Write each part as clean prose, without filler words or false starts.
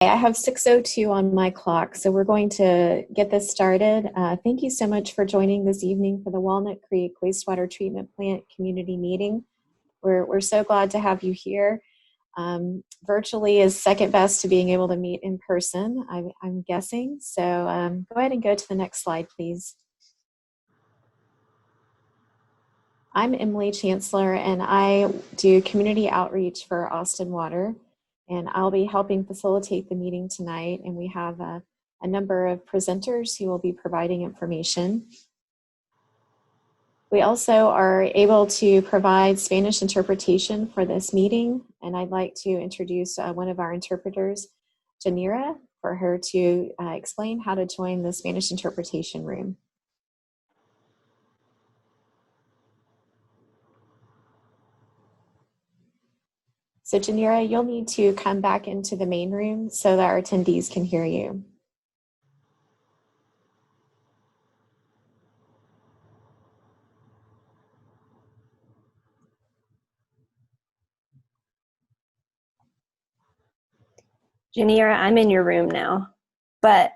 I have 6:02 on my clock, so we're going to get this started. Thank you so much for joining this evening for the Walnut Creek Wastewater Treatment Plant Community Meeting. We're so glad to have you here. Virtually is second best to being able to meet in person, I'm guessing. So go ahead and go to the next slide, please. I'm Emily Chancellor, and I do community outreach for Austin Water. And I'll be helping facilitate the meeting tonight. And we have a number of presenters who will be providing information. We also are able to provide Spanish interpretation for this meeting. And I'd like to introduce one of our interpreters, Janira, for her to explain how to join the Spanish interpretation room. So Janira, you'll need to come back into the main room so that our attendees can hear you. Janira, I'm in your room now, but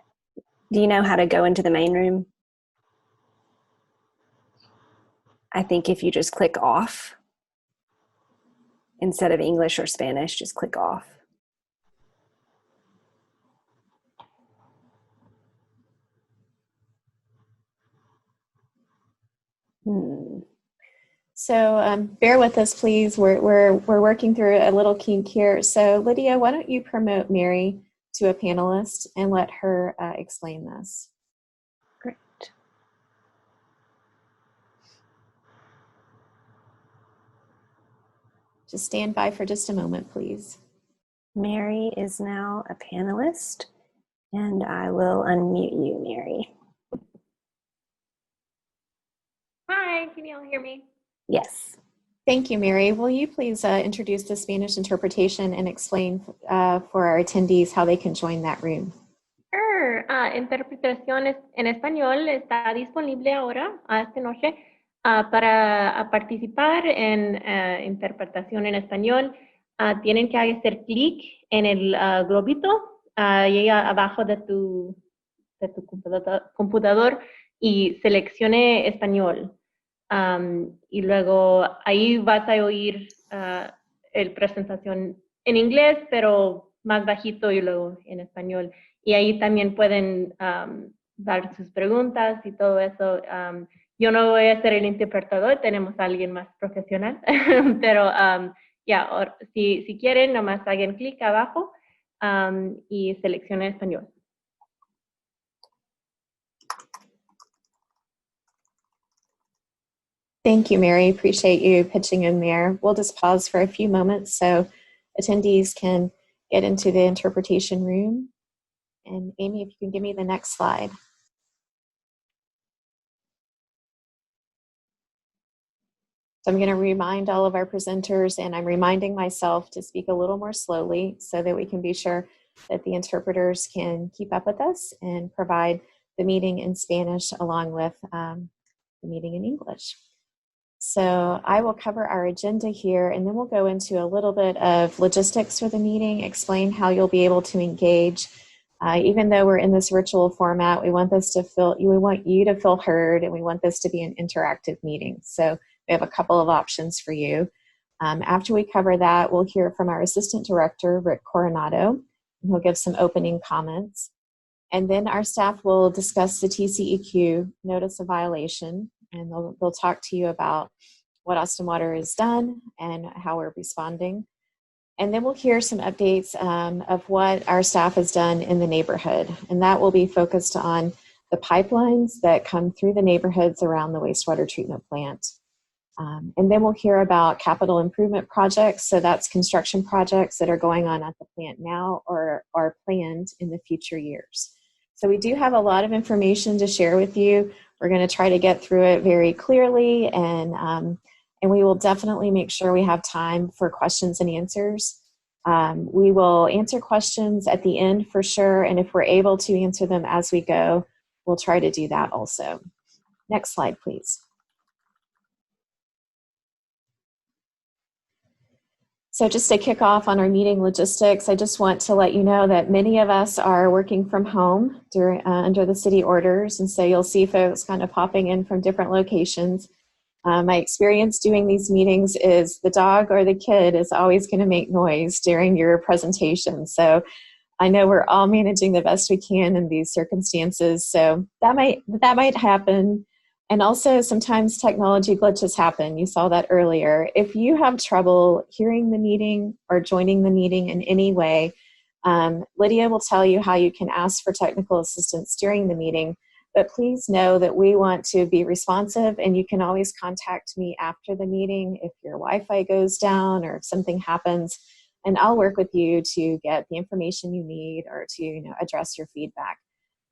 do you know how to go into the main room? I think if you just click off, instead of English or Spanish, just click off. So bear with us, please. We're working through a little kink here. So Lydia, why don't you promote Mary to a panelist and let her explain this? Great. Just stand by for just a moment, please. Mary is now a panelist, and I will unmute you, Mary. Hi, can you all hear me? Yes. Thank you, Mary. Will you please introduce the Spanish interpretation and explain for our attendees how they can join that room? Sure. Interpretación en español está disponible ahora, esta noche, para participar en interpretación en español. Tienen que hacer clic en el globito ahí abajo de tu computador y seleccione español. Y luego ahí vas a oír la presentación en inglés, pero más bajito y luego en español. Y ahí también pueden dar sus preguntas y todo eso. Yo no voy a ser el interpretador, tenemos a alguien más profesional, pero si quieren, nomás hagan clic abajo y seleccionen español. Thank you, Mary. Appreciate you pitching in there. We'll just pause for a few moments so attendees can get into the interpretation room. And Amy, if you can give me the next slide. So I'm going to remind all of our presenters, and I'm reminding myself to speak a little more slowly so that we can be sure that the interpreters can keep up with us and provide the meeting in Spanish along with the meeting in English. So I will cover our agenda here, and then we'll go into a little bit of logistics for the meeting, explain how you'll be able to engage. Even though we're in this virtual format, we want you to feel heard, and we want this to be an interactive meeting. So we have a couple of options for you. After we cover that, we'll hear from our Assistant Director, Rick Coronado, and he'll give some opening comments. And then our staff will discuss the TCEQ notice of violation, and they'll talk to you about what Austin Water has done and how we're responding. And then we'll hear some updates of what our staff has done in the neighborhood. And that will be focused on the pipelines that come through the neighborhoods around the wastewater treatment plant. And then we'll hear about capital improvement projects. So that's construction projects that are going on at the plant now or are planned in the future years. So we do have a lot of information to share with you. We're going to try to get through it very clearly, and we will definitely make sure we have time for questions and answers. We will answer questions at the end for sure, and if we're able to answer them as we go, we'll try to do that also. Next slide, please. So just to kick off on our meeting logistics, I just want to let you know that many of us are working from home under the city orders. And so you'll see folks kind of popping in from different locations. My experience doing these meetings is the dog or the kid is always going to make noise during your presentation. So I know we're all managing the best we can in these circumstances. So that might happen. And also sometimes technology glitches happen. You saw that earlier. If you have trouble hearing the meeting or joining the meeting in any way, Lydia will tell you how you can ask for technical assistance during the meeting. But please know that we want to be responsive, and you can always contact me after the meeting if your Wi-Fi goes down or if something happens, and I'll work with you to get the information you need or to address your feedback.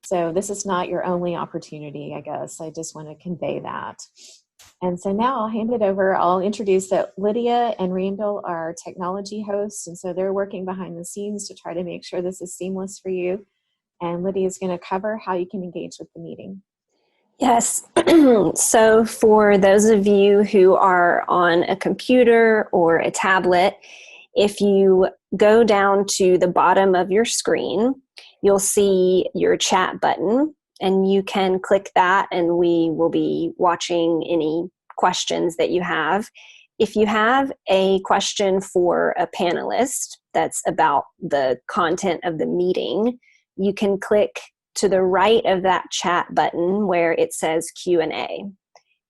So this is not your only opportunity, I guess. I just want to convey that. And so now I'll hand it over. I'll introduce that Lydia and Randall are technology hosts, and so they're working behind the scenes to try to make sure this is seamless for you. And Lydia is going to cover how you can engage with the meeting. Yes. So for those of you who are on a computer or a tablet, if you go down to the bottom of your screen, you'll see your chat button, and you can click that and we will be watching any questions that you have. If you have a question for a panelist that's about the content of the meeting, you can click to the right of that chat button where it says Q&A,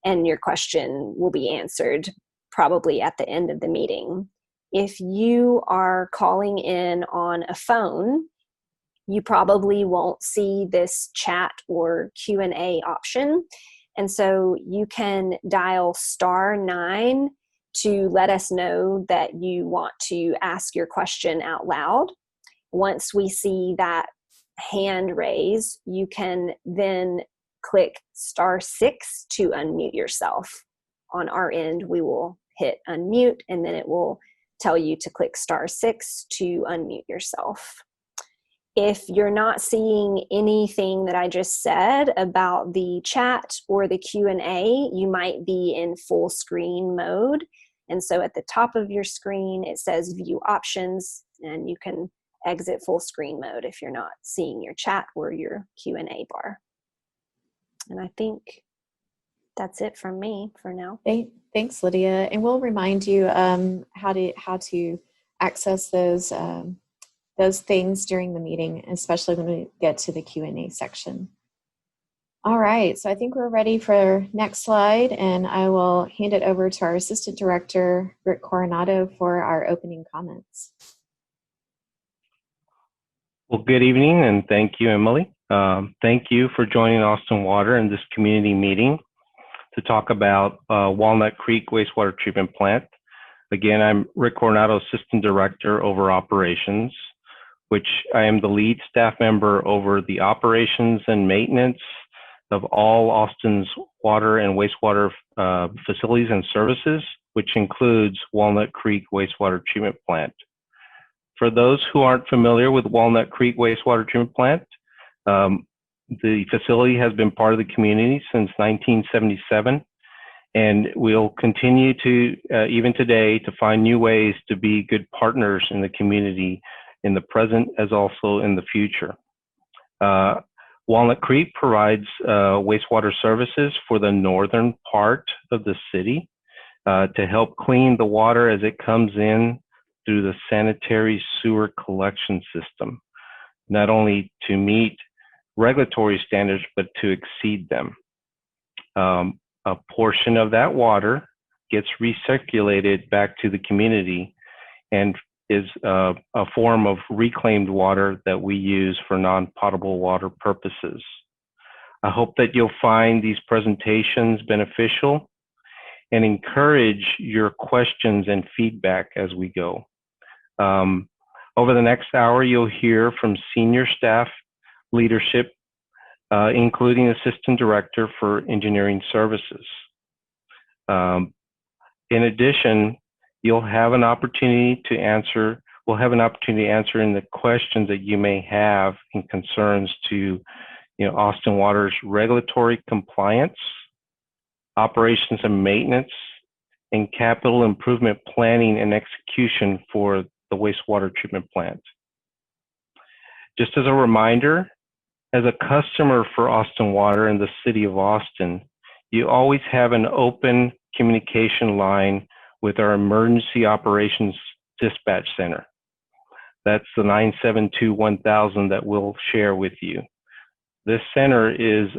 and your question will be answered probably at the end of the meeting. If you are calling in on a phone, you probably won't see this chat or Q&A option. And so you can dial *9 to let us know that you want to ask your question out loud. Once we see that hand raise, you can then click *6 to unmute yourself. On our end, we will hit unmute, and then it will tell you to click *6 to unmute yourself. If you're not seeing anything that I just said about the chat or the Q&A, you might be in full screen mode. And so at the top of your screen, it says View Options, and you can exit full screen mode if you're not seeing your chat or your Q&A bar. And I think that's it from me for now. Thanks, Lydia. And we'll remind you how to access those things during the meeting, especially when we get to the Q&A section. All right, so I think we're ready for next slide, and I will hand it over to our Assistant Director, Rick Coronado, for our opening comments. Well, good evening, and thank you, Emily. Thank you for joining Austin Water in this community meeting to talk about Walnut Creek Wastewater Treatment Plant. Again, I'm Rick Coronado, Assistant Director over Operations, which I am the lead staff member over the operations and maintenance of all Austin's water and wastewater facilities and services, which includes Walnut Creek Wastewater Treatment Plant. For those who aren't familiar with Walnut Creek Wastewater Treatment Plant, the facility has been part of the community since 1977, and we'll continue to, even today, to find new ways to be good partners in the community in the present as also in the future. Walnut Creek provides wastewater services for the northern part of the city to help clean the water as it comes in through the sanitary sewer collection system, not only to meet regulatory standards, but to exceed them. A portion of that water gets recirculated back to the community and is a form of reclaimed water that we use for non-potable water purposes. I hope that you'll find these presentations beneficial and encourage your questions and feedback as we go. Over the next hour, you'll hear from senior staff leadership, including Assistant Director for Engineering Services. In addition, you'll have an opportunity to answer, we'll have an opportunity to answer in the questions that you may have in concerns to Austin Water's regulatory compliance, operations and maintenance, and capital improvement planning and execution for the wastewater treatment plant. Just as a reminder, as a customer for Austin Water in the city of Austin, you always have an open communication line with our Emergency Operations Dispatch Center. That's the 972-1000 that we'll share with you. This center is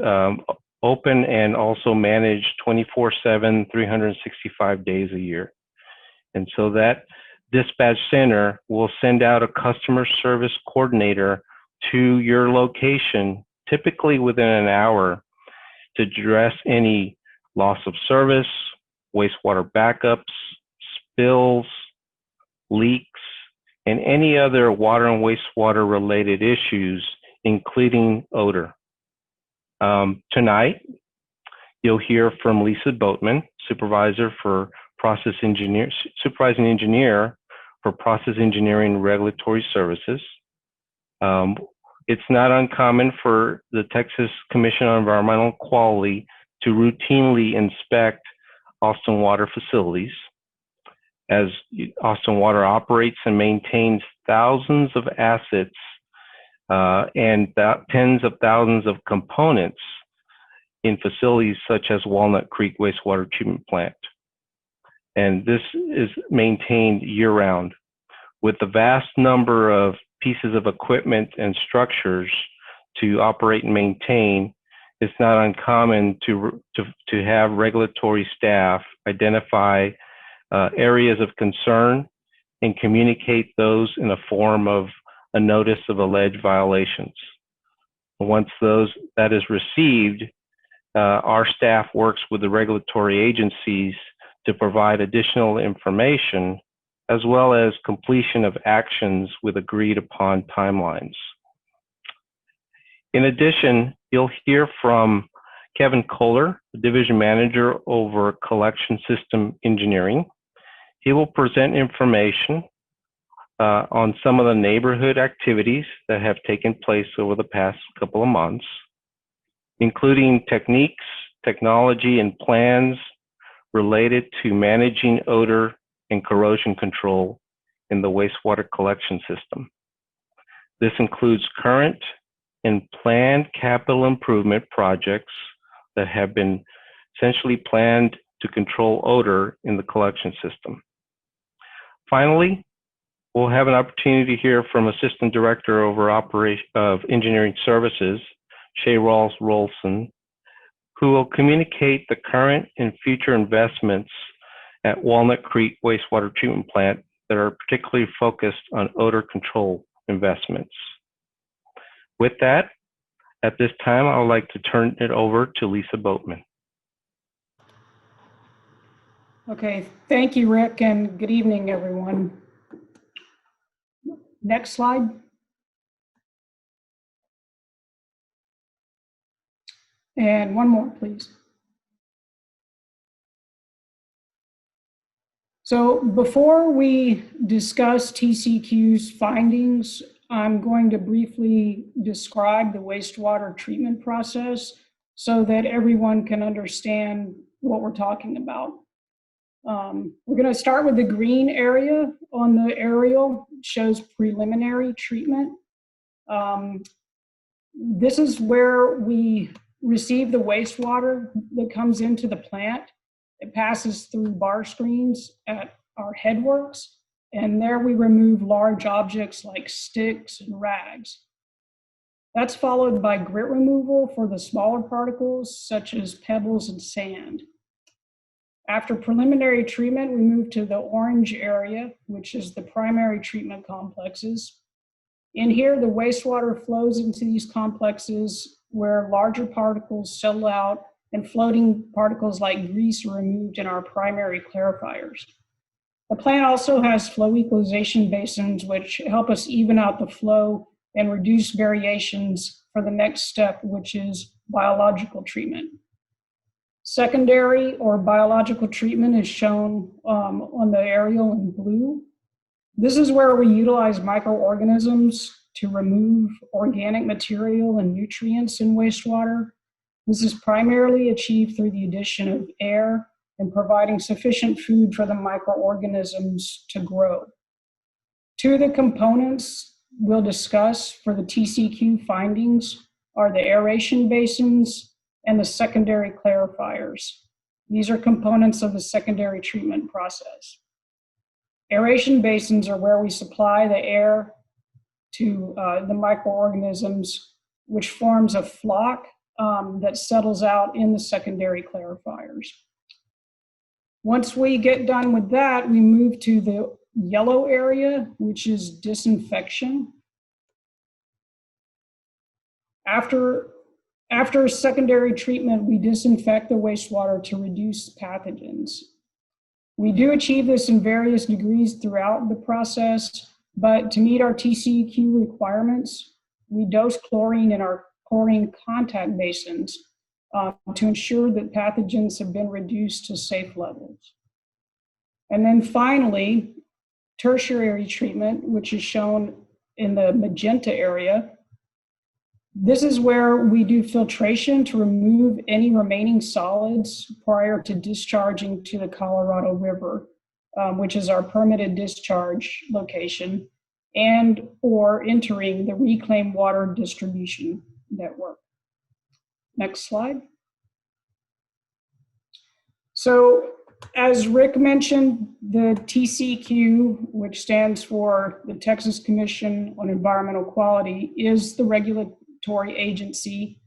open and also managed 24/7, 365 days a year. And so that dispatch center will send out a customer service coordinator to your location, typically within an hour, to address any loss of service, wastewater backups, spills, leaks, and any other water and wastewater related issues, including odor. Tonight, you'll hear from Lisa Boatman, supervising engineer for process engineering regulatory services. It's not uncommon for the Texas Commission on Environmental Quality to routinely inspect Austin Water facilities, as Austin Water operates and maintains thousands of assets and tens of thousands of components in facilities such as Walnut Creek Wastewater Treatment Plant. And this is maintained year-round. With the vast number of pieces of equipment and structures to operate and maintain, it's not uncommon to have regulatory staff identify areas of concern and communicate those in a form of a notice of alleged violations. Once that is received, our staff works with the regulatory agencies to provide additional information, as well as completion of actions with agreed upon timelines. In addition, you'll hear from Kevin Kohler, the division manager over collection system engineering. He will present information on some of the neighborhood activities that have taken place over the past couple of months, including techniques, technology, and plans related to managing odor and corrosion control in the wastewater collection system. This includes current and planned capital improvement projects that have been essentially planned to control odor in the collection system. Finally, we'll have an opportunity to hear from Assistant Director over of Engineering Services, Shay Rawls-Rolson, who will communicate the current and future investments at Walnut Creek Wastewater Treatment Plant that are particularly focused on odor control investments. With that, at this time, I would like to turn it over to Lisa Boatman. Okay, thank you, Rick, and good evening, everyone. Next slide. And one more, please. So before we discuss TCEQ's findings, I'm going to briefly describe the wastewater treatment process so that everyone can understand what we're talking about. We're going to start with the green area on the aerial. It shows preliminary treatment. This is where we receive the wastewater that comes into the plant. It passes through bar screens at our headworks, and there we remove large objects like sticks and rags. That's followed by grit removal for the smaller particles, such as pebbles and sand. After preliminary treatment, we move to the orange area, which is the primary treatment complexes. In here, the wastewater flows into these complexes where larger particles settle out and floating particles like grease are removed in our primary clarifiers. The plant also has flow equalization basins, which help us even out the flow and reduce variations for the next step, which is biological treatment. Secondary or biological treatment is shown on the aerial in blue. This is where we utilize microorganisms to remove organic material and nutrients in wastewater. This is primarily achieved through the addition of air and providing sufficient food for the microorganisms to grow. Two of the components we'll discuss for the TCEQ findings are the aeration basins and the secondary clarifiers. These are components of the secondary treatment process. Aeration basins are where we supply the air to the microorganisms, which forms a flock that settles out in the secondary clarifiers. Once we get done with that, we move to the yellow area, which is disinfection. After secondary treatment, we disinfect the wastewater to reduce pathogens. We do achieve this in various degrees throughout the process, but to meet our TCEQ requirements, we dose chlorine in our chlorine contact basins to ensure that pathogens have been reduced to safe levels. And then finally, tertiary treatment, which is shown in the magenta area. This is where we do filtration to remove any remaining solids prior to discharging to the Colorado River, which is our permitted discharge location, and or entering the reclaimed water distribution network. Next slide. So as Rick mentioned, the TCEQ, which stands for the Texas Commission on Environmental Quality, is the regulatory agency.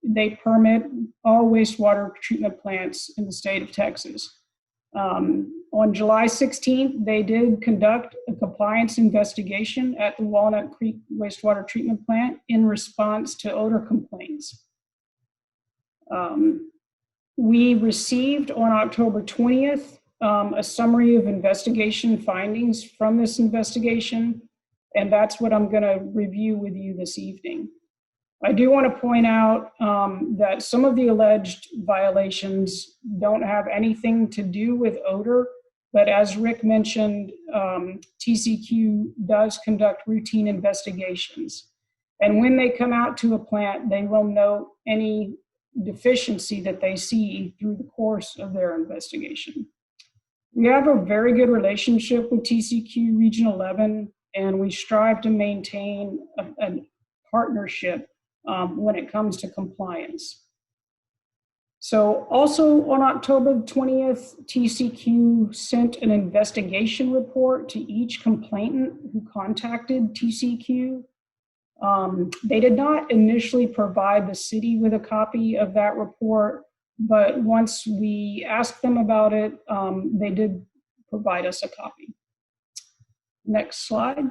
They permit all wastewater treatment plants in the state of Texas. On July 16th, they did conduct a compliance investigation at the Walnut Creek Wastewater Treatment Plant in response to odor complaints. We received on October 20th a summary of investigation findings from this investigation, and that's what I'm going to review with you this evening. I do want to point out that some of the alleged violations don't have anything to do with odor, but as Rick mentioned, TCEQ does conduct routine investigations. And when they come out to a plant, they will note any deficiency that they see through the course of their investigation. We have a very good relationship with TCEQ Region 11, and we strive to maintain a partnership when it comes to compliance. So also on October 20th, TCEQ sent an investigation report to each complainant who contacted TCEQ. They did not initially provide the city with a copy of that report, but once we asked them about it, they did provide us a copy. Next slide.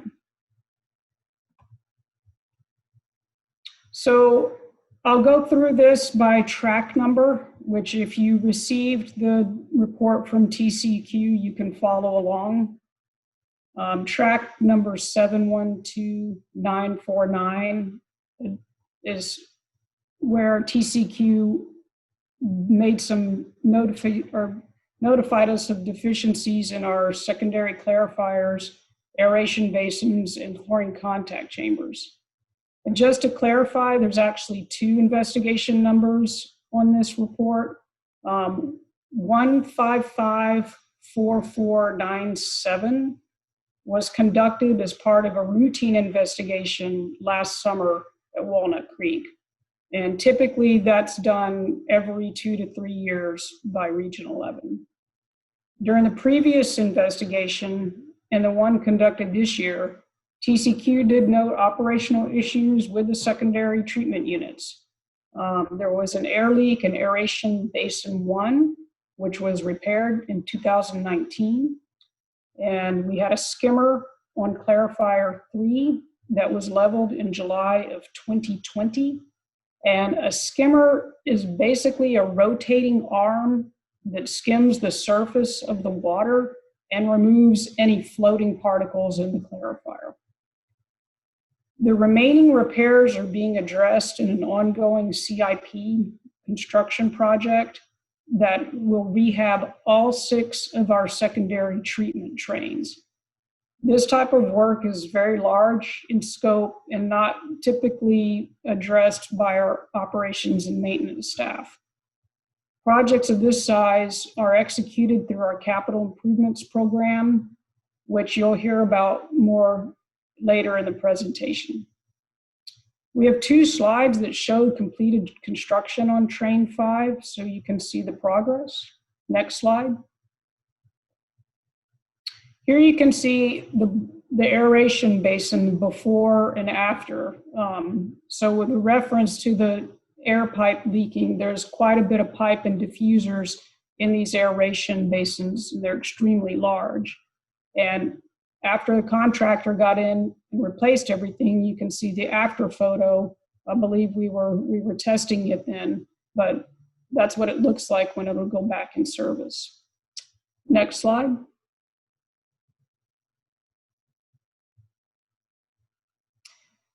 So I'll go through this by track number, which if you received the report from TCEQ, you can follow along. Track number 712949 is where TCEQ made some notified us of deficiencies in our secondary clarifiers, aeration basins, and chlorine contact chambers. And just to clarify, there's actually two investigation numbers on this report. 1554497 was conducted as part of a routine investigation last summer at Walnut Creek. And typically that's done every 2 to 3 years by Region 11. During the previous investigation and the one conducted this year, TCEQ did note operational issues with the secondary treatment units. There was an air leak in Aeration Basin 1, which was repaired in 2019. And we had a skimmer on Clarifier 3 that was leveled in July of 2020. And a skimmer is basically a rotating arm that skims the surface of the water and removes any floating particles in the clarifier. The remaining repairs are being addressed in an ongoing CIP construction project that will rehab all 6 of our secondary treatment trains. This type of work is very large in scope and not typically addressed by our operations and maintenance staff. Projects of this size are executed through our capital improvements program, which you'll hear about more later in the presentation. We have 2 slides that show completed construction on Train 5, so you can see the progress. Next slide. Here you can see the aeration basin before and after. So with reference to the air pipe leaking, there's quite a bit of pipe and diffusers in these aeration basins. They're extremely large. And after the contractor got in and replaced everything, you can see the after photo. I believe we were testing it then, but that's what it looks like when it'll go back in service. Next slide.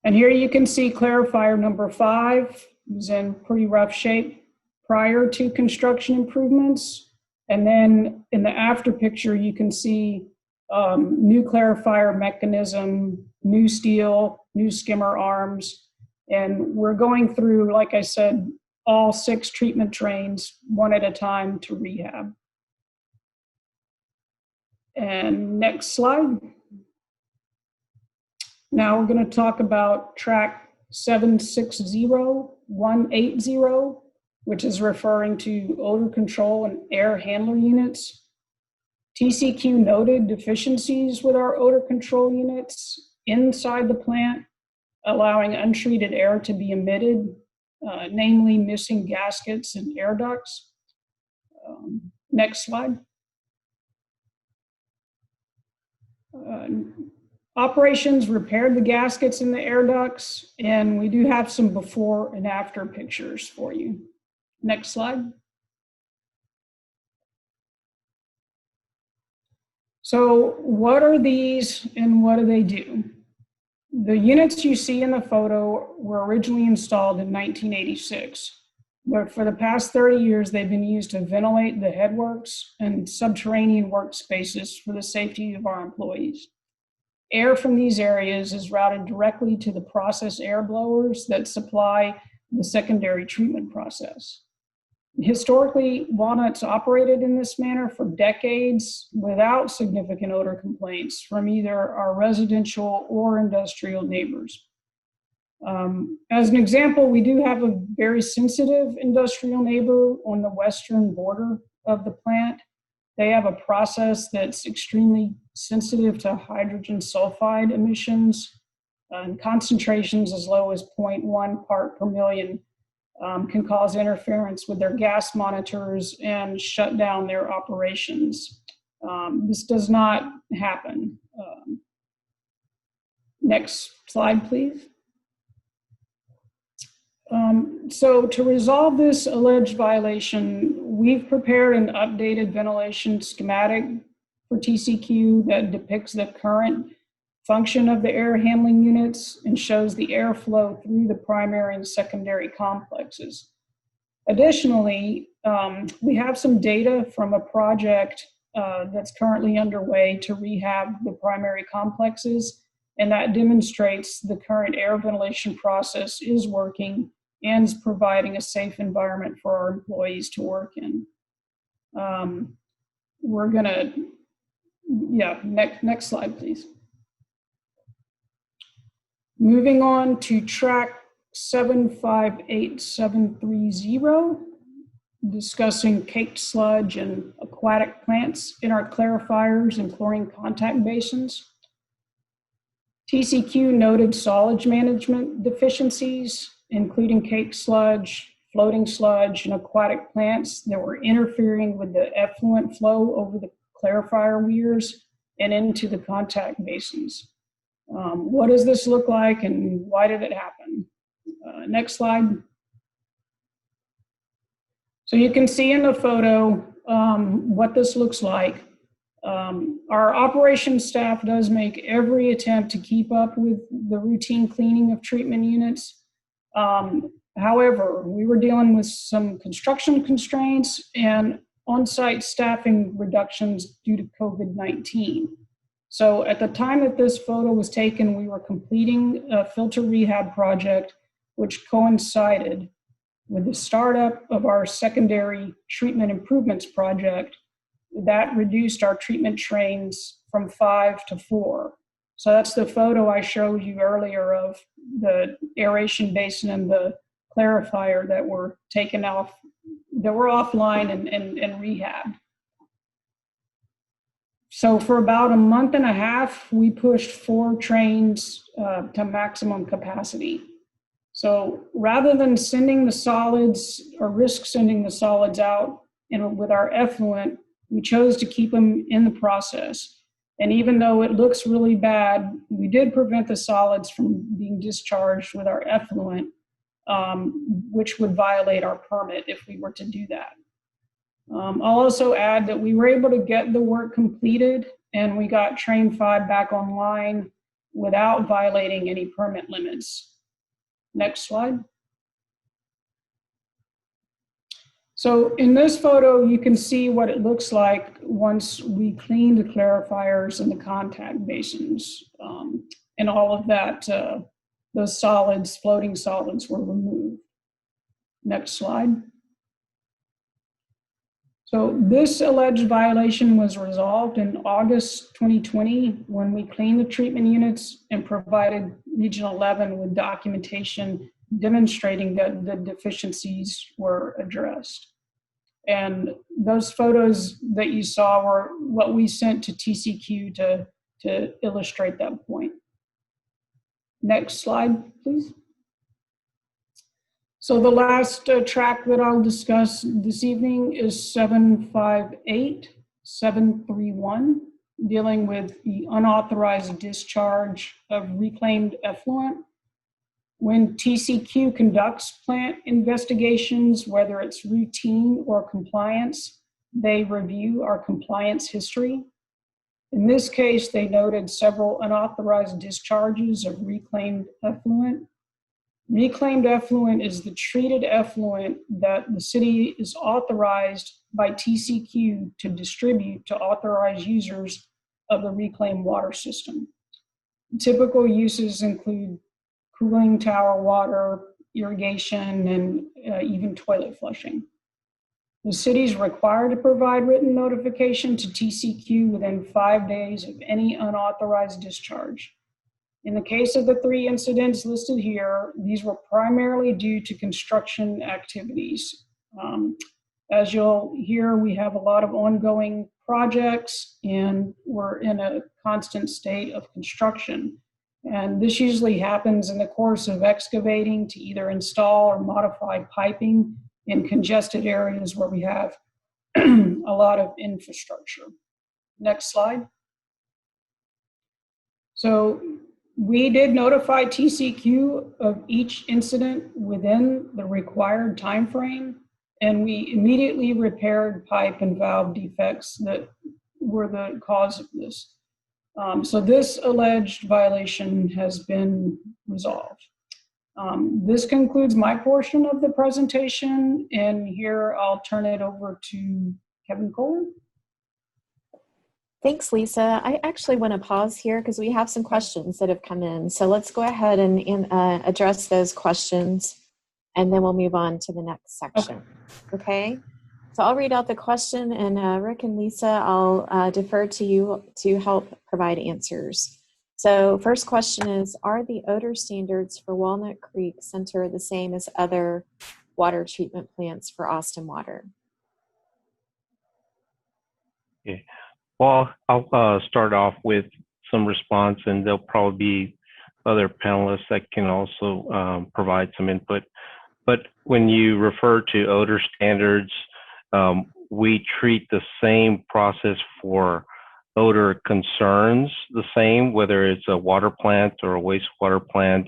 And here you can see clarifier number 5. It was in pretty rough shape prior to construction improvements. And then in the after picture, you can see new clarifier mechanism, new steel, new skimmer arms. And we're going through, like I said, all 6 treatment trains, one at a time to rehab. And next slide. Now we're going to talk about track 760180, which is referring to odor control and air handler units. TCEQ noted deficiencies with our odor control units inside the plant, allowing untreated air to be emitted, namely missing gaskets and air ducts. Next slide. Operations repaired the gaskets in the air ducts, and we do have some before and after pictures for you. Next slide. So what are these and what do they do? The units you see in the photo were originally installed in 1986, but for the past 30 years, they've been used to ventilate the headworks and subterranean workspaces for the safety of our employees. Air from these areas is routed directly to the process air blowers that supply the secondary treatment process. Historically, Walnut's operated in this manner for decades without significant odor complaints from either our residential or industrial neighbors. As an example, we do have a very sensitive industrial neighbor on the western border of the plant. They have a process that's extremely sensitive to hydrogen sulfide emissions, and concentrations as low as 0.1 part per million can cause interference with their gas monitors and shut down their operations. This does not happen. Next slide, please. So to resolve this alleged violation, we've prepared an updated ventilation schematic for TCEQ that depicts the current function of the air handling units and shows the airflow through the primary and secondary complexes. Additionally, we have some data from a project that's currently underway to rehab the primary complexes, and that demonstrates the current air ventilation process is working and is providing a safe environment for our employees to work in. We're gonna, next slide, please. Moving on to track 758730, discussing caked sludge and aquatic plants in our clarifiers and chlorine contact basins. TCEQ noted solids management deficiencies, including caked sludge, floating sludge, and aquatic plants that were interfering with the effluent flow over the clarifier weirs and into the contact basins. What does this look like and why did it happen? Next slide. So you can see in the photo what this looks like. Our operations staff does make every attempt to keep up with the routine cleaning of treatment units. However, we were dealing with some construction constraints and on-site staffing reductions due to COVID-19. So at the time that this photo was taken, we were completing a filter rehab project, which coincided With the startup of our secondary treatment improvements project, that reduced our treatment trains from 5 to 4. So that's the photo I showed you earlier of the aeration basin and the clarifier that were taken off, that were offline and rehabbed. So for about a month and a half, we pushed 4 trains to maximum capacity. So rather than sending the solids or risk sending the solids out with our effluent, we chose to keep them in the process. And even though it looks really bad, we did prevent the solids from being discharged with our effluent, which would violate our permit if we were to do that. I'll also add that we were able to get the work completed and we got train 5 back online without violating any permit limits. Next slide. So in this photo, you can see what it looks like once we clean the clarifiers and the contact basins, and all of that, those solids, floating solids, were removed. Next slide. So this alleged violation was resolved in August 2020 when we cleaned the treatment units and provided Region 11 with documentation demonstrating that the deficiencies were addressed. And those photos that you saw were what we sent to TCEQ to illustrate that point. Next slide, please. So the last track that I'll discuss this evening is 758731, dealing with the unauthorized discharge of reclaimed effluent. When TCEQ conducts plant investigations, whether it's routine or compliance, they review our compliance history. In this case, they noted several unauthorized discharges of reclaimed effluent. Reclaimed effluent is the treated effluent that the city is authorized by TCEQ to distribute to authorized users of the reclaimed water system. Typical uses include cooling tower water, irrigation, and even toilet flushing. The city is required to provide written notification to TCEQ within 5 days of any unauthorized discharge. In the case of the 3 incidents listed here, these were primarily due to construction activities. As you'll hear, we have a lot of ongoing projects and we're in a constant state of construction. And this usually happens in the course of excavating to either install or modify piping in congested areas where we have a lot of infrastructure. Next slide. So we did notify TCEQ of each incident within the required time frame, and we immediately repaired pipe and valve defects that were the cause of this. So this alleged violation has been resolved. This concludes my portion of the presentation, and here I'll turn it over to Kevin Kohler. Thanks, Lisa. I actually want to pause here because we have some questions that have come in. So let's go ahead and address those questions, and then we'll move on to the next section. Okay? So I'll read out the question, and Rick and Lisa, I'll defer to you to help provide answers. So first question is, are the odor standards for Walnut Creek Center the same as other water treatment plants for Austin Water? Okay. Well, I'll start off with some response, and there'll probably be other panelists that can also provide some input. But when you refer to odor standards, we treat the same process for odor concerns the same, whether it's a water plant or a wastewater plant.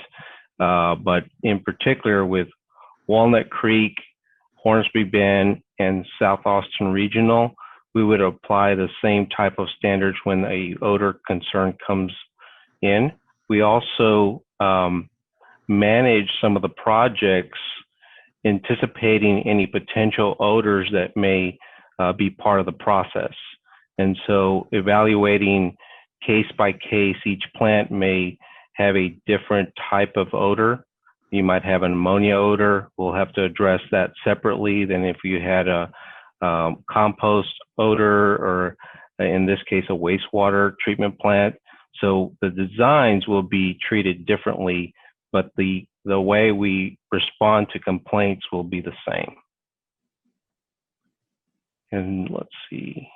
But in particular with Walnut Creek, Hornsby Bend, and South Austin Regional, we would apply the same type of standards when a odor concern comes in. We also manage some of the projects anticipating any potential odors that may be part of the process. And so evaluating case by case, each plant may have a different type of odor You might have an ammonia odor. We'll have to address that separately than if you had a compost odor, or in this case, a wastewater treatment plant. So the designs will be treated differently, but the way we respond to complaints will be the same. And let's see.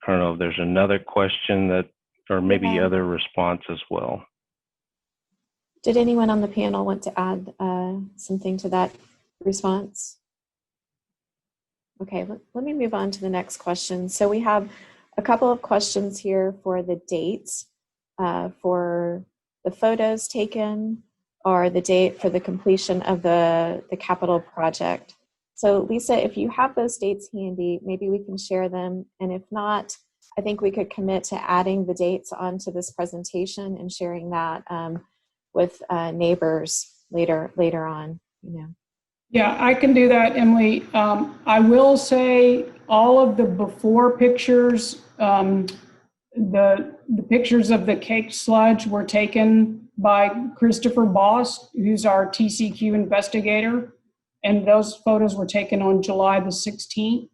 I don't know if there's another question that, or maybe other response as well. Did anyone on the panel want to add something to that response? Okay, let me move on to the next question. So we have a couple of questions here for the dates for the photos taken, or the date for the completion of the capital project. So Lisa, if you have those dates handy, maybe we can share them. And if not, I think we could commit to adding the dates onto this presentation and sharing that with neighbors later on, you know. Yeah, I can do that, Emily. I will say all of the before pictures, the pictures of the cake sludge were taken by Christopher Boss, who's our TCEQ investigator. And those photos were taken on July the 16th.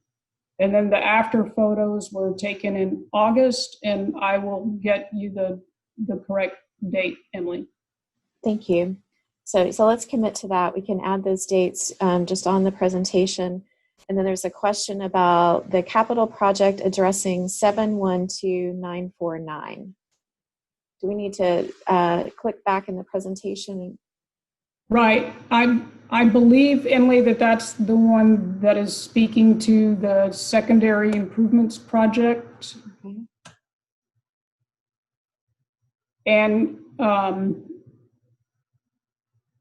And then the after photos were taken in August, and I will get you the correct date, Emily. Thank you. So let's commit to that. We can add those dates just on the presentation. And then there's a question about the capital project addressing 712949. Do we need to click back in the presentation? Right. I believe, Emily, that's the one that is speaking to the secondary improvements project. Okay. And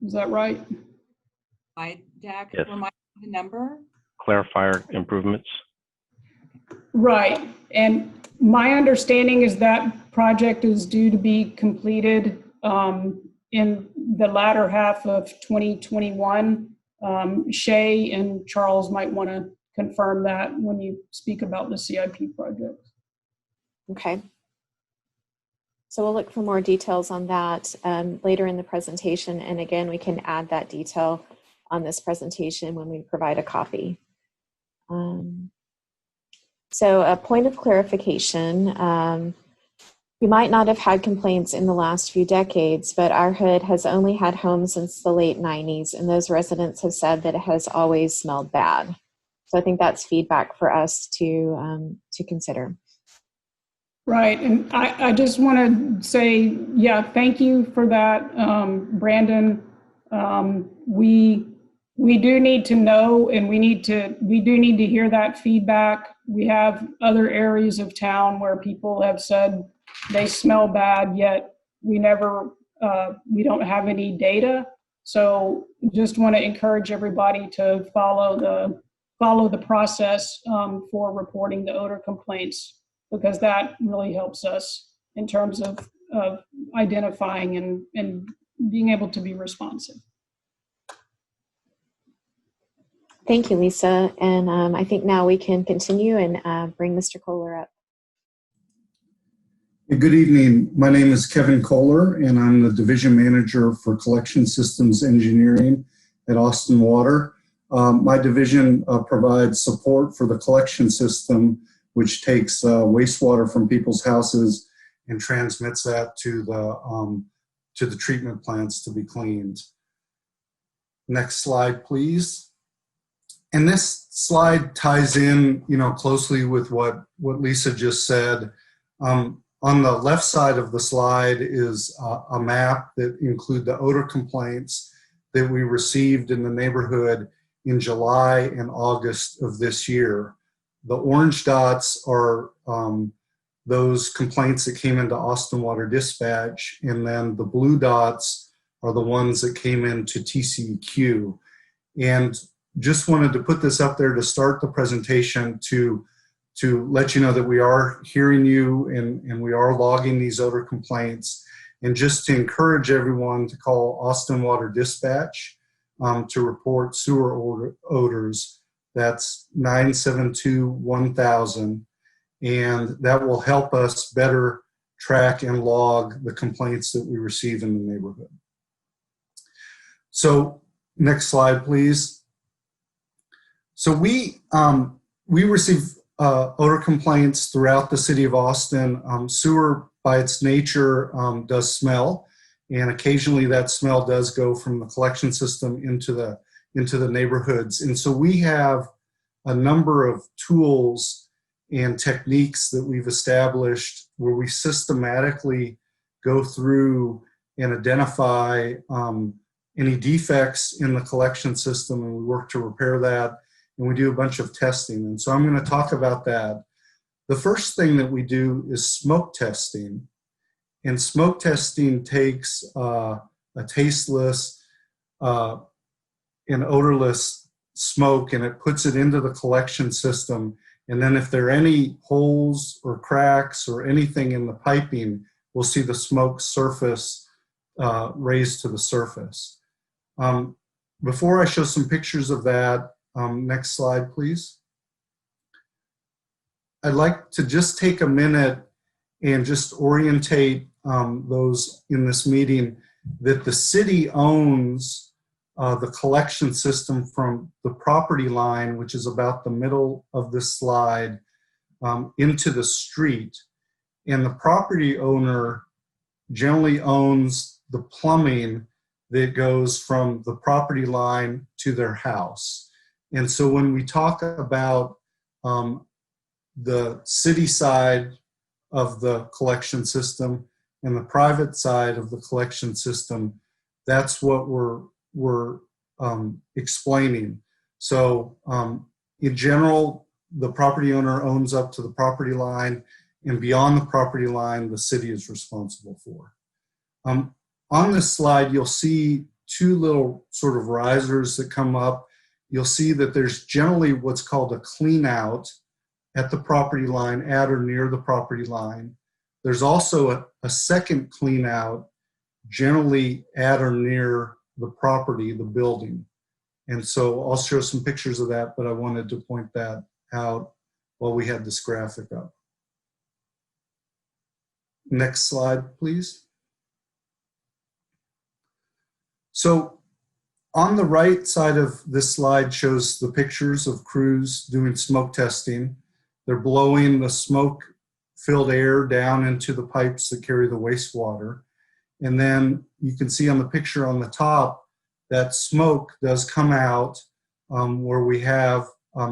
is that right? Jack, yes. remind me the number. Clarifier improvements. Right. And my understanding is that project is due to be completed in the latter half of 2021. Shay and Charles might want to confirm that when you speak about the CIP project. Okay. So we'll look for more details on that later in the presentation. And again, we can add that detail on this presentation when we provide a copy. So a point of clarification, we might not have had complaints in the last few decades, but our hood has only had homes since the late 90s, and those residents have said that it has always smelled bad. So I think that's feedback for us to consider. Right, and I just want to say, yeah, thank you for that, Brandon. We do need to know, and we do need to hear that feedback. We have other areas of town where people have said they smell bad, yet we don't have any data. So just want to encourage everybody to follow the process for reporting the odor complaints, because that really helps us in terms of identifying and being able to be responsive. Thank you, Lisa. And I think now we can continue and bring Mr. Kohler up. Good evening. My name is Kevin Kohler, and I'm the Division Manager for Collection Systems Engineering at Austin Water. My division provides support for the collection system, which takes wastewater from people's houses and transmits that to the treatment plants to be cleaned. Next slide, please. And this slide ties in, closely with what Lisa just said. On the left side of the slide is a map that include the odor complaints that we received in the neighborhood in July and August of this year. The orange dots are those complaints that came into Austin Water Dispatch, and then the blue dots are the ones that came into TCEQ. And just wanted to put this up there to start the presentation to let you know that we are hearing you and we are logging these odor complaints, and just to encourage everyone to call Austin Water Dispatch to report sewer odors. That's 972-1000, and that will help us better track and log the complaints that we receive in the neighborhood. So next slide, please. So we receive odor complaints throughout the city of Austin. Sewer, by its nature, does smell, and occasionally that smell does go from the collection system into the neighborhoods. And so we have a number of tools and techniques that we've established where we systematically go through and identify any defects in the collection system, and we work to repair that, and we do a bunch of testing. And so I'm going to talk about that. The first thing that we do is smoke testing. And smoke testing takes a tasteless and odorless smoke, and it puts it into the collection system. And then if there are any holes or cracks or anything in the piping, we'll see the smoke surface raised to the surface. Before I show some pictures of that, next slide, please. I'd like to just take a minute and just orientate those in this meeting that the city owns the collection system from the property line, which is about the middle of this slide, into the street. And the property owner generally owns the plumbing that goes from the property line to their house. And so when we talk about the city side of the collection system and the private side of the collection system, that's what we're explaining. So in general, the property owner owns up to the property line, and beyond the property line, the city is responsible for. On this slide, you'll see two little sort of risers that come up. You'll see that there's generally what's called a clean out at the property line, at or near the property line. There's also a second clean out, generally at or near the property, the building. And so I'll show some pictures of that, but I wanted to point that out while we had this graphic up. Next slide, please. So on the right side of this slide shows the pictures of crews doing smoke testing. They're blowing the smoke-filled air down into the pipes that carry the wastewater. And then you can see on the picture on the top that smoke does come out where we have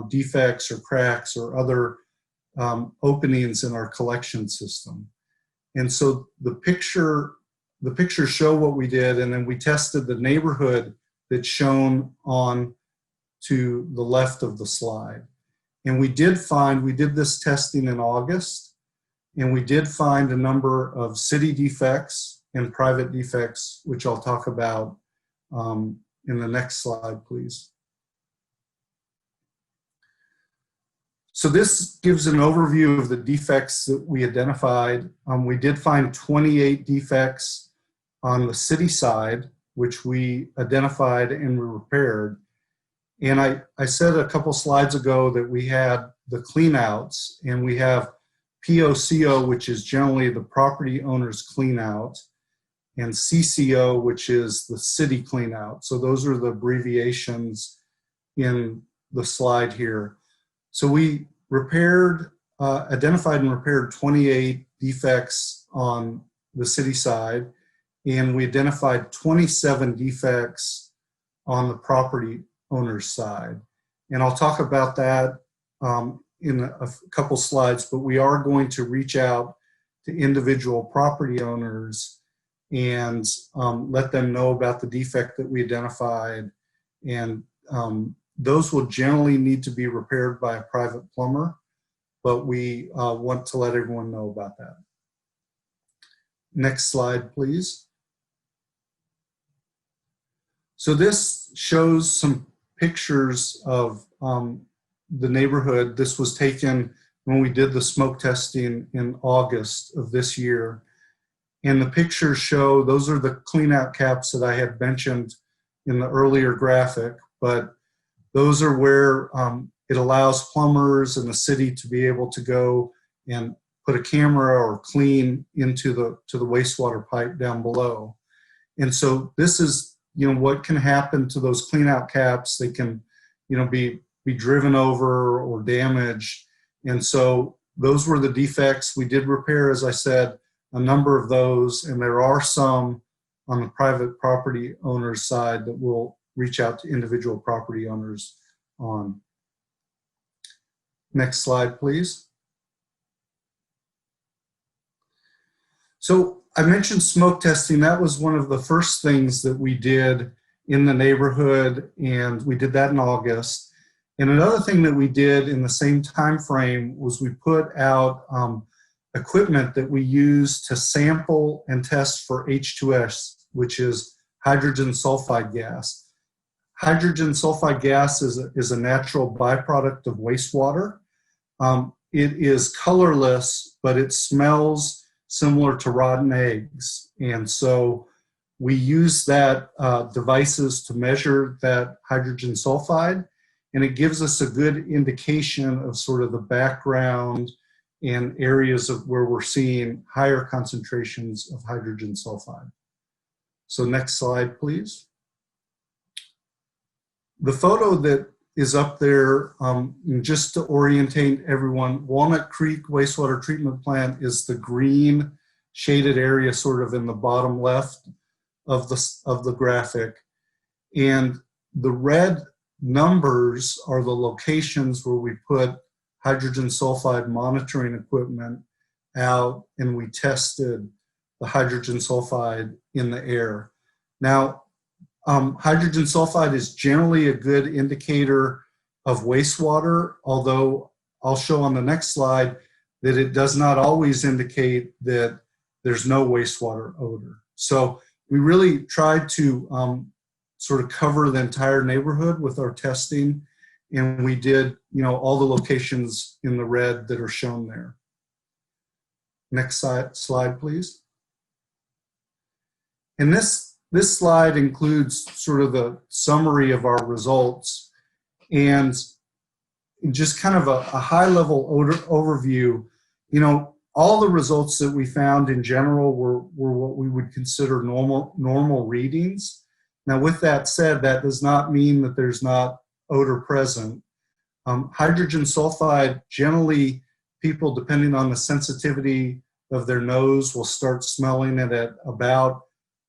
defects or cracks or other openings in our collection system. And so the pictures show what we did, and then we tested the neighborhood that's shown on to the left of the slide. And we did this testing in August, and we did find a number of city defects and private defects, which I'll talk about in the next slide, please. So this gives an overview of the defects that we identified. We did find 28 defects on the city side, which we identified and we repaired. And I said a couple slides ago that we had the cleanouts, and we have POCO, which is generally the property owner's cleanout, and CCO, which is the city cleanout. So those are the abbreviations in the slide here. So we identified and repaired 28 defects on the city side, and we identified 27 defects on the property owner's side. And I'll talk about that in a couple slides, but we are going to reach out to individual property owners and let them know about the defect that we identified. And those will generally need to be repaired by a private plumber, but we want to let everyone know about that. Next slide, please. So this shows some pictures of the neighborhood. This was taken when we did the smoke testing in August of this year. And the pictures show, those are the clean out caps that I had mentioned in the earlier graphic, but those are where it allows plumbers and the city to be able to go and put a camera or clean into the wastewater pipe down below. And so this is, what can happen to those clean out caps. They can, be driven over or damaged. And so those were the defects. We did repair, as I said, a number of those, and there are some on the private property owner's side that will reach out to individual property owners on. Next slide, please. So I mentioned smoke testing. That was one of the first things that we did in the neighborhood, and we did that in August. And another thing that we did in the same time frame was we put out equipment that we use to sample and test for H2S, which is hydrogen sulfide gas. Hydrogen sulfide gas is a natural byproduct of wastewater. It is colorless, but it smells similar to rotten eggs. And so we use that devices to measure that hydrogen sulfide, and it gives us a good indication of sort of the background and areas of where we're seeing higher concentrations of hydrogen sulfide. So next slide, please. The photo that is up there, just to orientate everyone, Walnut Creek Wastewater Treatment Plant is the green shaded area sort of in the bottom left of the graphic. And the red numbers are the locations where we put hydrogen sulfide monitoring equipment out, and we tested the hydrogen sulfide in the air. Now, hydrogen sulfide is generally a good indicator of wastewater, although I'll show on the next slide that it does not always indicate that there's no wastewater odor. So we really tried to sort of cover the entire neighborhood with our testing, and we did, all the locations in the red that are shown there. Next slide, please. And this slide includes sort of the summary of our results, and just kind of a high-level overview. All the results that we found in general were what we would consider normal readings. Now, with that said, that does not mean that there's not odor present. Hydrogen sulfide, generally, people, depending on the sensitivity of their nose, will start smelling it at about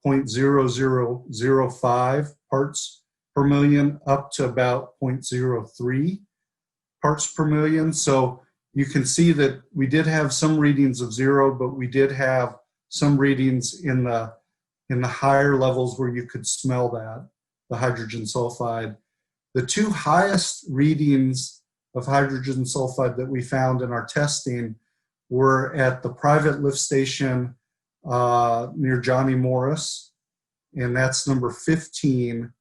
0.0005 parts per million up to about 0.03 parts per million. So you can see that we did have some readings of 0, but we did have some readings in the higher levels where you could smell that, the hydrogen sulfide. The two highest readings of hydrogen sulfide that we found in our testing were at the private lift station near Johnny Morris, and that's number 15.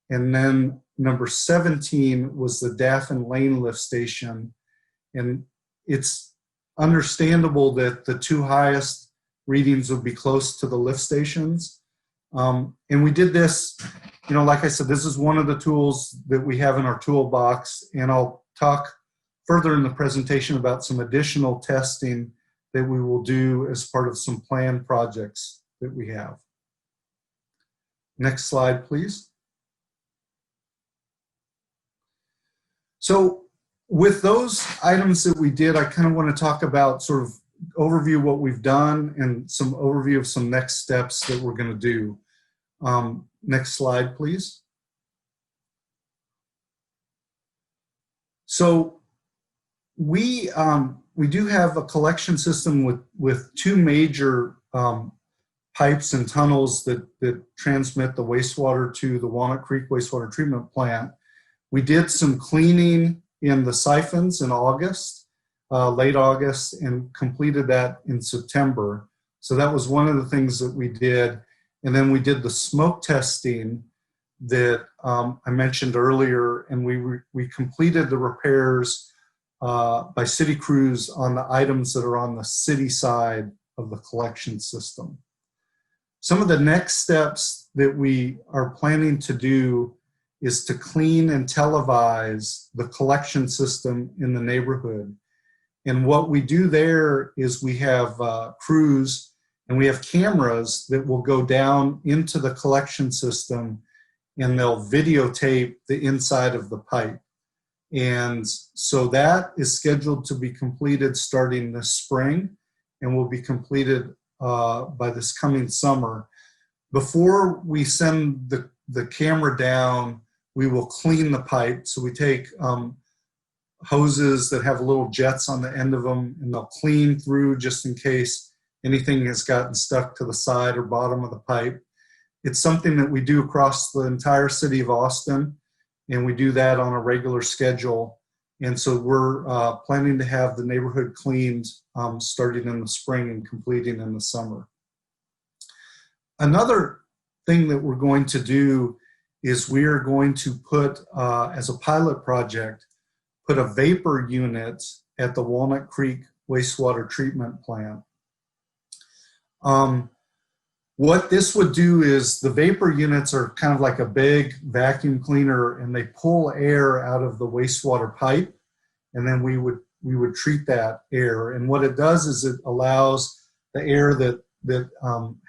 And then number 17 was the Daffin Lane lift station. And it's understandable that the two highest readings would be close to the lift stations. And we did this, like I said, this is one of the tools that we have in our toolbox, and I'll talk further in the presentation about some additional testing that we will do as part of some planned projects that we have. Next slide, please. So with those items that we did, I kind of want to talk about sort of overview what we've done and some overview of some next steps that we're going to do. Next slide, please. So we do have a collection system with two major pipes and tunnels that transmit the wastewater to the Walnut Creek Wastewater Treatment Plant. We did some cleaning in the siphons in August, late August, and completed that in September. So that was one of the things that we did. And then we did the smoke testing that I mentioned earlier, and we completed the repairs by city crews on the items that are on the city side of the collection system. Some of the next steps that we are planning to do is to clean and televise the collection system in the neighborhood. And what we do there is we have crews and we have cameras that will go down into the collection system and they'll videotape the inside of the pipe. And so that is scheduled to be completed starting this spring and will be completed by this coming summer. Before we send the camera down, we will clean the pipe. So we take hoses that have little jets on the end of them, and they'll clean through just in case anything has gotten stuck to the side or bottom of the pipe. It's something that we do across the entire city of Austin, and we do that on a regular schedule. And so we're planning to have the neighborhood cleaned starting in the spring and completing in the summer. Another thing that we're going to do is we are going to put, as a pilot project, put a vapor unit at the Walnut Creek Wastewater Treatment Plant. What this would do is the vapor units are kind of like a big vacuum cleaner, and they pull air out of the wastewater pipe, and then we would treat that air. And what it does is it allows the air that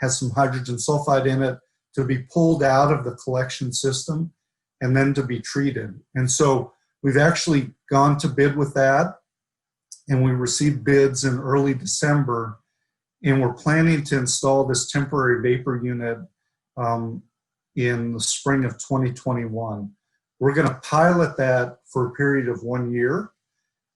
has some hydrogen sulfide in it to be pulled out of the collection system and then to be treated. And so we've actually gone to bid with that, and we received bids in early December, and we're planning to install this temporary vapor unit in the spring of 2021. We're going to pilot that for a period of 1 year,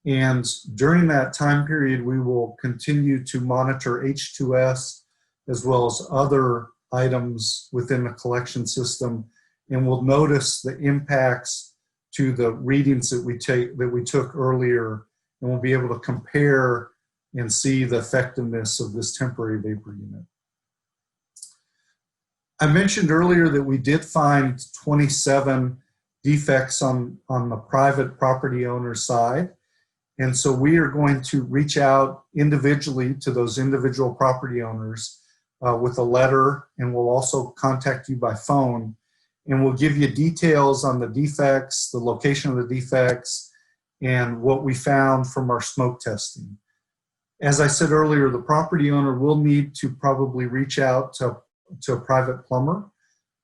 and during that time period, we will continue to monitor H2S as well as other items within the collection system, and we'll notice the impacts to the readings that we took earlier, and we'll be able to compare and see the effectiveness of this temporary vapor unit. I mentioned earlier that we did find 27 defects on the private property owner side, and so we are going to reach out individually to those individual property owners with a letter, and we'll also contact you by phone, and we'll give you details on the defects, the location of the defects, and what we found from our smoke testing. As I said earlier, the property owner will need to probably reach out to a private plumber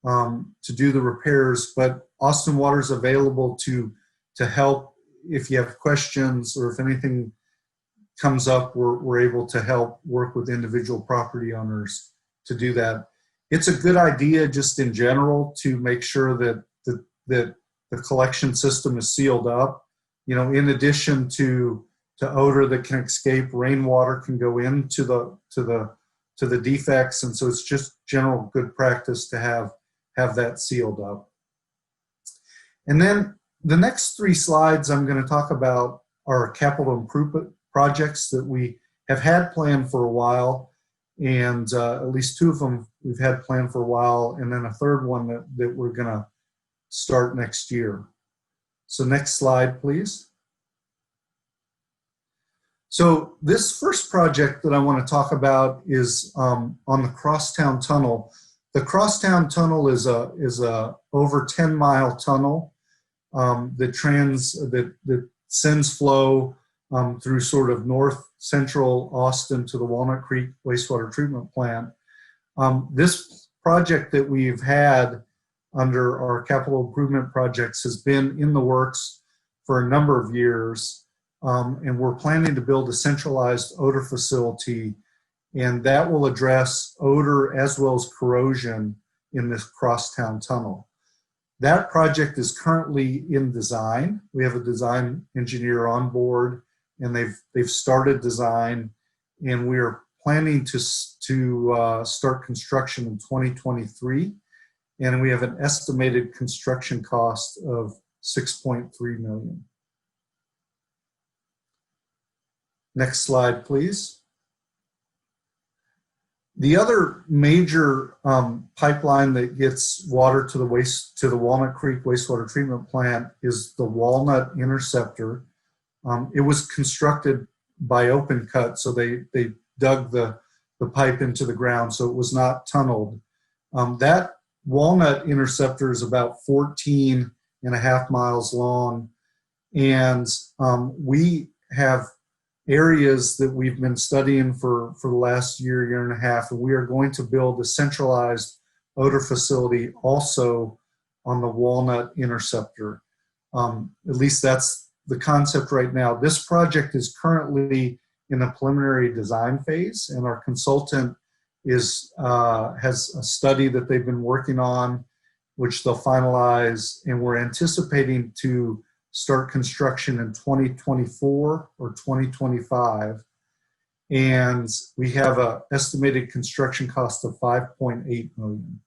to do the repairs, but Austin Water is available to help if you have questions or if anything comes up. We're able to help work with individual property owners to do that. It's a good idea just in general to make sure that the collection system is sealed up. You know, in addition to odor that can escape, rainwater can go into the defects, and so it's just general good practice to have that sealed up. And then the next 3 slides I'm going to talk about are capital improvement projects that we have had planned for a while, and at least 2 of them we've had planned for a while, and then a 3rd one that we're going to start next year. So next slide, please. So this first project that I want to talk about is on the Crosstown Tunnel. The Crosstown Tunnel is a over 10-mile tunnel that sends flow through sort of north central Austin to the Walnut Creek Wastewater Treatment Plant. This project that we've had under our capital improvement projects has been in the works for a number of years. And we're planning to build a centralized odor facility, and that will address odor as well as corrosion in this Crosstown Tunnel. That project is currently in design. We have a design engineer on board, and they've started design, and we are planning to start construction in 2023, and we have an estimated construction cost of $6.3 million. Next slide, please. The other major pipeline that gets water to the Walnut Creek Wastewater Treatment Plant is the Walnut Interceptor. It was constructed by open cut, so they dug the pipe into the ground, so it was not tunneled. That Walnut Interceptor is about 14.5 miles long, and we have areas that we've been studying for the last year and a half, and we are going to build a centralized odor facility also on the Walnut interceptor. At least that's the concept right now. This project is currently in the preliminary design phase, and our consultant has a study that they've been working on, which they'll finalize, and we're anticipating to start construction in 2024 or 2025. And we have an estimated construction cost of $5.8 million.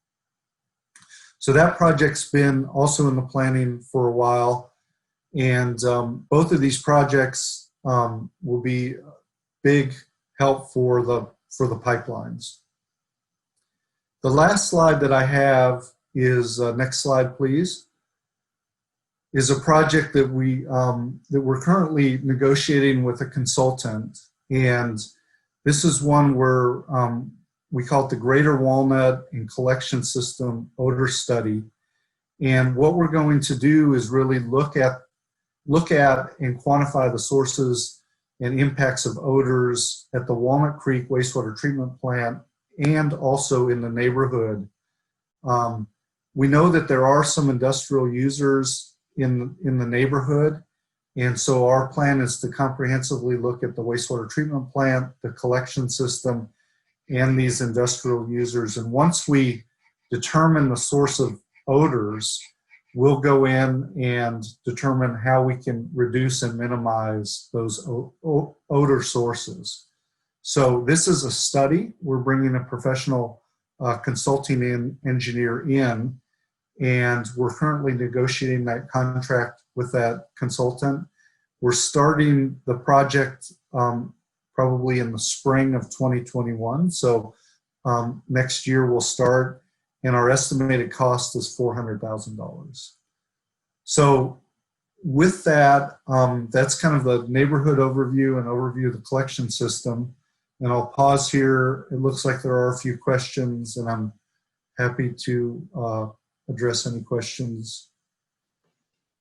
So that project's been also in the planning for a while. And both of these projects will be big help for the pipelines. The last slide that I have is, next slide please, is a project that we're currently negotiating with a consultant. And this is one where we call it the Greater Walnut and Collection System Odor Study. And what we're going to do is really look at and quantify the sources and impacts of odors at the Walnut Creek Wastewater Treatment Plant and also in the neighborhood. We know that there are some industrial users in the neighborhood, and so our plan is to comprehensively look at the wastewater treatment plant, the collection system, and these industrial users. And once we determine the source of odors, we'll go in and determine how we can reduce and minimize those odor sources. So this is a study. We're bringing a professional consulting engineer in, and we're currently negotiating that contract with that consultant. We're starting the project probably in the spring of 2021. So next year we'll start, and our estimated cost is $400,000. So with that, that's kind of the neighborhood overview and overview of the collection system. And I'll pause here. It looks like there are a few questions, and I'm happy to address any questions.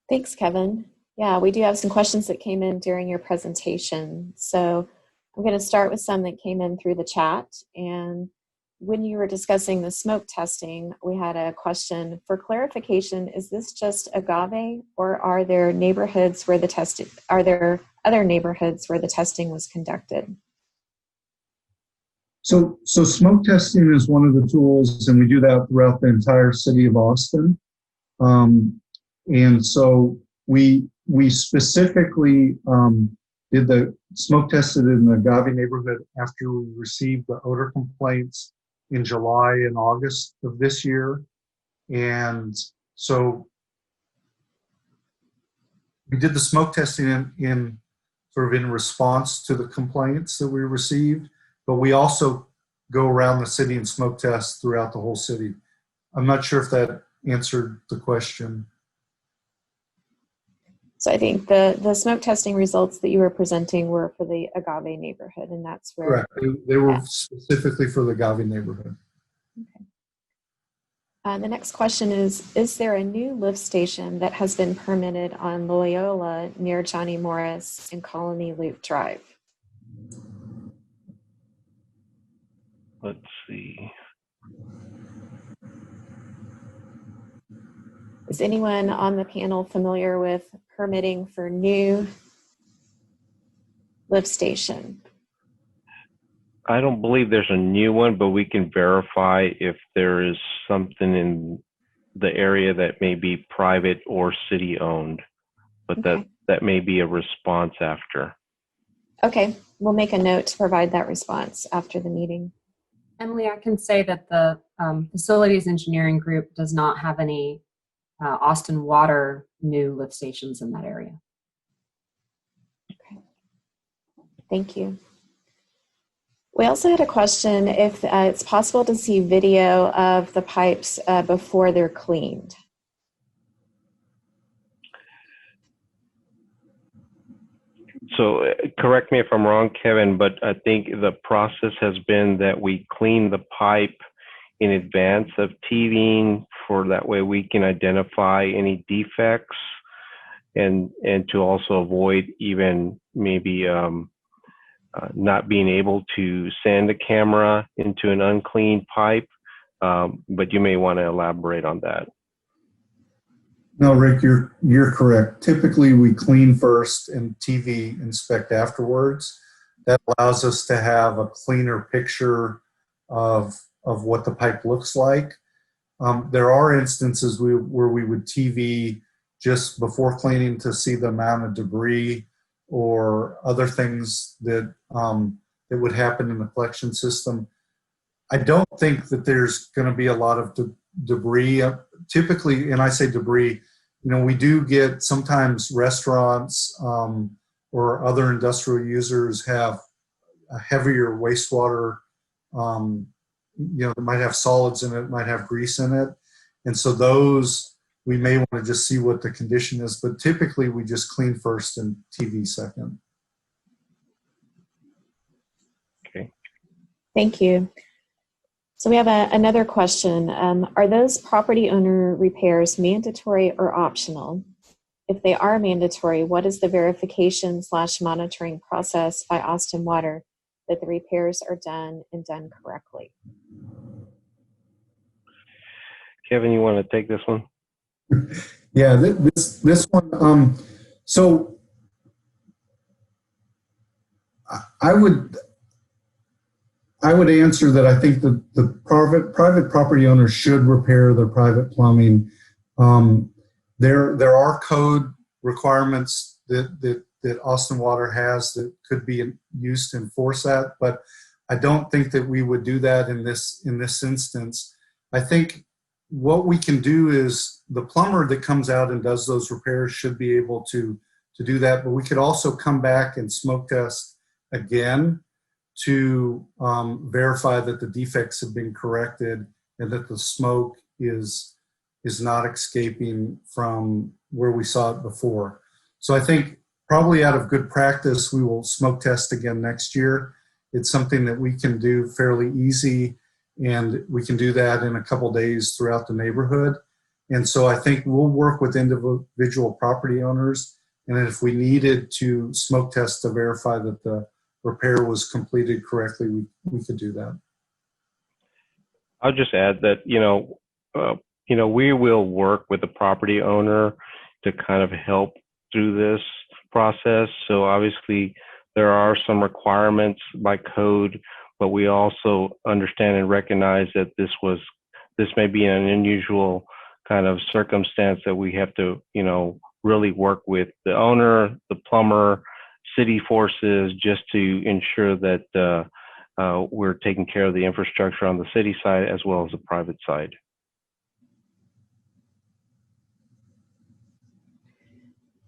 Thanks, Kevin. Yeah, we do have some questions that came in during your presentation. So I'm going to start with some that came in through the chat. And when you were discussing the smoke testing, we had a question for clarification. Is this just Agave, or are there neighborhoods where are there other neighborhoods where the testing was conducted? So smoke testing is one of the tools, and we do that throughout the entire city of Austin. And so we specifically did the smoke tested in the Agave neighborhood after we received the odor complaints in July and August of this year. And so we did the smoke testing in response to the complaints that we received, but we also go around the city and smoke test throughout the whole city. I'm not sure if that answered the question. So I think the smoke testing results that you were presenting were for the Agave neighborhood, and that's where— Correct. They were specifically for the Agave neighborhood. Okay. The next question is there a new lift station that has been permitted on Loyola near Johnny Morris and Colony Loop Drive? Let's see. Is anyone on the panel familiar with permitting for new lift station? I don't believe there's a new one, but we can verify if there is something in the area that may be private or city owned, but Okay. that may be a response after. Okay, we'll make a note to provide that response after the meeting. Emily, I can say that the facilities engineering group does not have any Austin Water new lift stations in that area. Okay. Thank you. We also had a question if it's possible to see video of the pipes before they're cleaned. So correct me if I'm wrong, Kevin, but I think the process has been that we clean the pipe in advance of TVing, for that way we can identify any defects and to also avoid even maybe not being able to send a camera into an unclean pipe, but you may want to elaborate on that. No, Rick, you're correct. Typically, we clean first and TV inspect afterwards. That allows us to have a cleaner picture of what the pipe looks like. There are instances where we would TV just before cleaning to see the amount of debris or other things that that would happen in the collection system. I don't think that there's going to be a lot of debris. Typically, and I say debris, you know, we do get sometimes restaurants or other industrial users have a heavier wastewater, you know, that might have solids in it, might have grease in it. And so those, we may want to just see what the condition is, but typically we just clean first and TV second. Okay. Thank you. So we have another question. Are those property owner repairs mandatory or optional? If they are mandatory, what is the verification/monitoring process by Austin Water that the repairs are done and done correctly? Kevin, you want to take this one? Yeah, this one. So I would answer that I think that the private property owners should repair their private plumbing. There are code requirements that Austin Water has that could be used to enforce that, but I don't think that we would do that in this instance. I think what we can do is the plumber that comes out and does those repairs should be able to do that, but we could also come back and smoke test again to verify that the defects have been corrected and that the smoke is not escaping from where we saw it before. So I think probably out of good practice, we will smoke test again next year. It's something that we can do fairly easy, and we can do that in a couple days throughout the neighborhood. And so I think we'll work with individual property owners, and if we needed to smoke test to verify that the repair was completed correctly, we could do that. I'll just add that, we will work with the property owner to kind of help through this process. So obviously there are some requirements by code, but we also understand and recognize that this may be an unusual kind of circumstance that we have to, really work with the owner, the plumber, city forces, just to ensure that we're taking care of the infrastructure on the city side as well as the private side.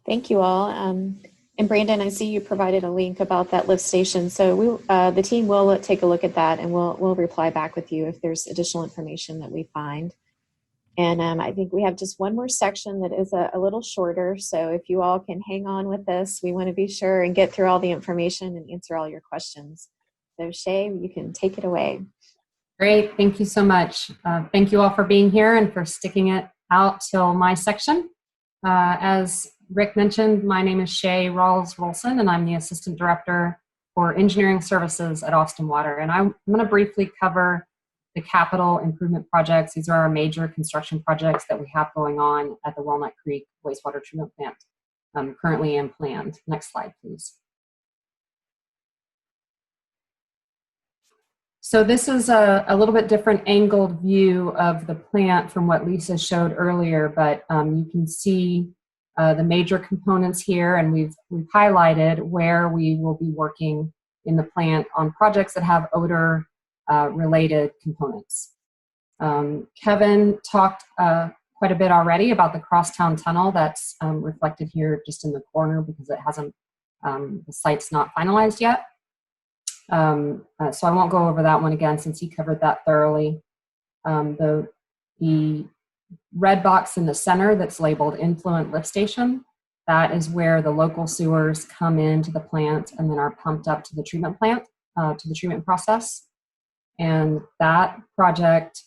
Thank you all. And Brandon, I see you provided a link about that lift station. So the team will take a look at that, and we'll reply back with you if there's additional information that we find. And I think we have just one more section that is a little shorter. So if you all can hang on with this, we want to be sure and get through all the information and answer all your questions. So Shay, you can take it away. Great, thank you so much. Thank you all for being here and for sticking it out till my section. As Rick mentioned, my name is Shay Rawls-Rolson, and I'm the Assistant Director for Engineering Services at Austin Water. And I'm going to briefly cover the capital improvement projects. These are our major construction projects that we have going on at the Walnut Creek Wastewater Treatment Plant, currently and planned. Next slide, please. So this is a little bit different angled view of the plant from what Lisa showed earlier, but you can see the major components here, and we've highlighted where we will be working in the plant on projects that have odor related components. Kevin talked quite a bit already about the crosstown tunnel that's reflected here just in the corner because it hasn't, the site's not finalized yet. So I won't go over that one again since he covered that thoroughly. The red box in the center that's labeled Influent Lift Station, that is where the local sewers come into the plant and then are pumped up to the treatment plant, to the treatment process. And that project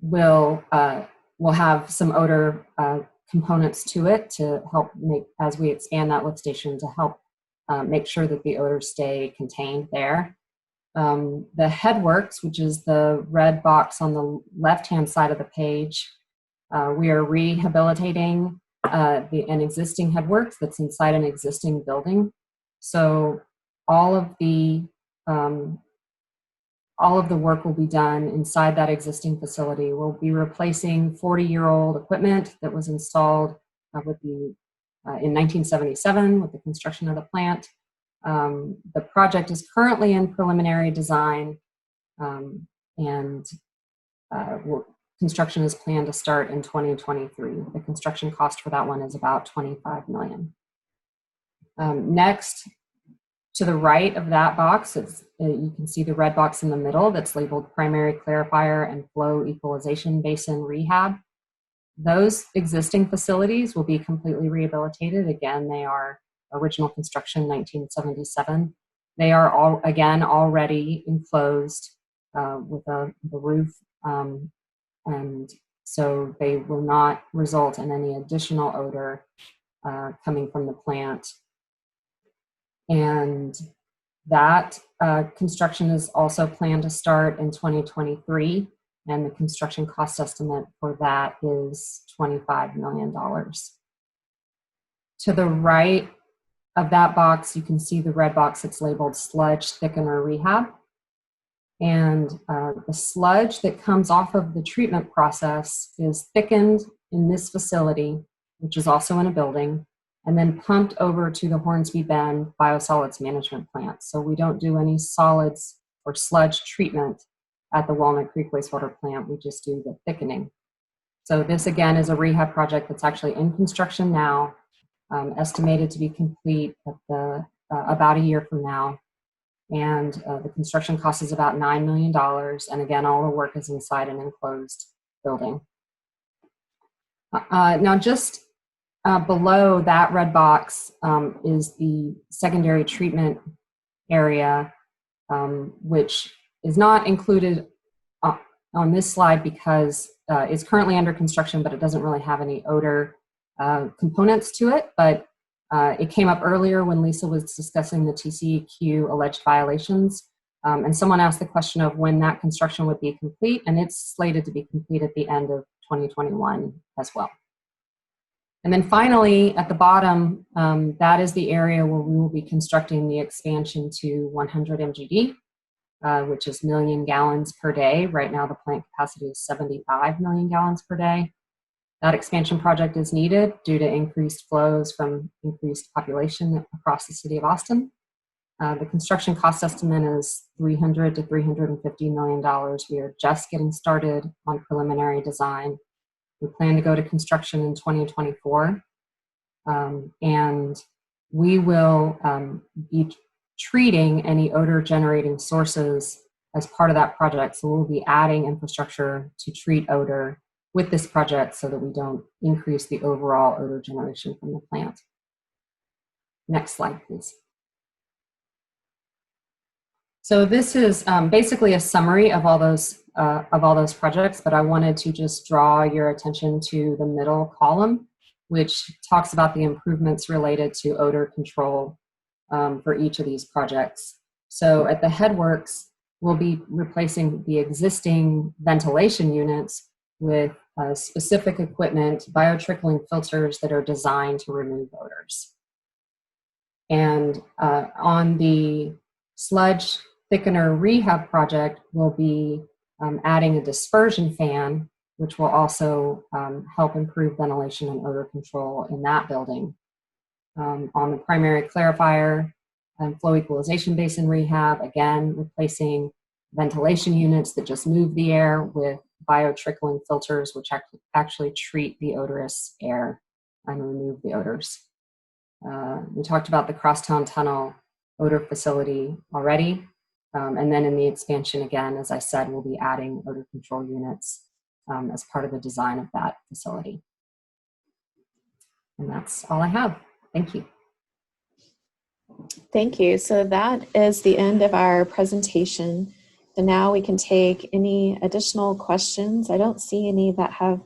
will have some odor components to it to help make, as we expand that lift station, to help make sure that the odors stay contained there. The headworks, which is the red box on the left-hand side of the page, we are rehabilitating an existing headworks that's inside an existing building. So all of the work will be done inside that existing facility. We'll be replacing 40-year-old equipment that was installed in 1977 with the construction of the plant. The project is currently in preliminary design, and construction is planned to start in 2023. The construction cost for that one is about $25 million. Next, to the right of that box, you can see the red box in the middle that's labeled Primary Clarifier and Flow Equalization Basin Rehab. Those existing facilities will be completely rehabilitated. Again, they are original construction 1977. They are already enclosed with the roof, and so they will not result in any additional odor coming from the plant. And that construction is also planned to start in 2023, and the construction cost estimate for that is $25 million. To the right of that box, you can see the red box that's labeled Sludge Thickener Rehab. And the sludge that comes off of the treatment process is thickened in this facility, which is also in a building, and then pumped over to the Hornsby Bend Biosolids Management Plant. So we don't do any solids or sludge treatment at the Walnut Creek Wastewater Plant. We just do the thickening. So this, again, is a rehab project that's actually in construction now, estimated to be complete at about a year from now. And the construction cost is about $9 million. And again, all the work is inside an enclosed building. Now, just below that red box is the secondary treatment area, which is not included on this slide because it's currently under construction, but it doesn't really have any odor components to it. But it came up earlier when Lisa was discussing the TCEQ alleged violations. And someone asked the question of when that construction would be complete, and it's slated to be complete at the end of 2021 as well. And then finally, at the bottom, that is the area where we will be constructing the expansion to 100 MGD, which is million gallons per day. Right now, the plant capacity is 75 million gallons per day. That expansion project is needed due to increased flows from increased population across the city of Austin. The construction cost estimate is $300 to $350 million. We are just getting started on preliminary design. We plan to go to construction in 2024, and we will be treating any odor generating sources as part of that project. So we'll be adding infrastructure to treat odor with this project so that we don't increase the overall odor generation from the plant. Next slide, please. So this is basically a summary of all those projects, but I wanted to just draw your attention to the middle column, which talks about the improvements related to odor control for each of these projects. So at the headworks, we'll be replacing the existing ventilation units with specific equipment, biotrickling filters that are designed to remove odors. And on the sludge thickener rehab project, we'll be adding a dispersion fan, which will also help improve ventilation and odor control in that building. On the primary clarifier and flow equalization basin rehab, again, replacing ventilation units that just move the air with biotrickling filters, which actually treat the odorous air and remove the odors. We talked about the crosstown tunnel odor facility already. And then in the expansion, again, as I said, we'll be adding odor control units as part of the design of that facility. And that's all I have. Thank you. Thank you. So that is the end of our presentation. So now we can take any additional questions. I don't see any that have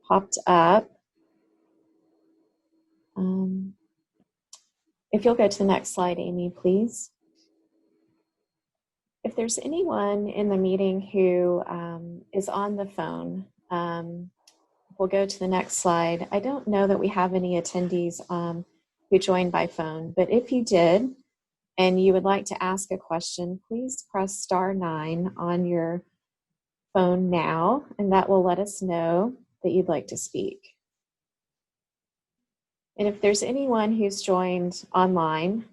popped up. If you'll go to the next slide, Amy, please. If there's anyone in the meeting who is on the phone, we'll go to the next slide. I don't know that we have any attendees who joined by phone, but if you did and you would like to ask a question, please press *9 on your phone now, and that will let us know that you'd like to speak. And if there's anyone who's joined online,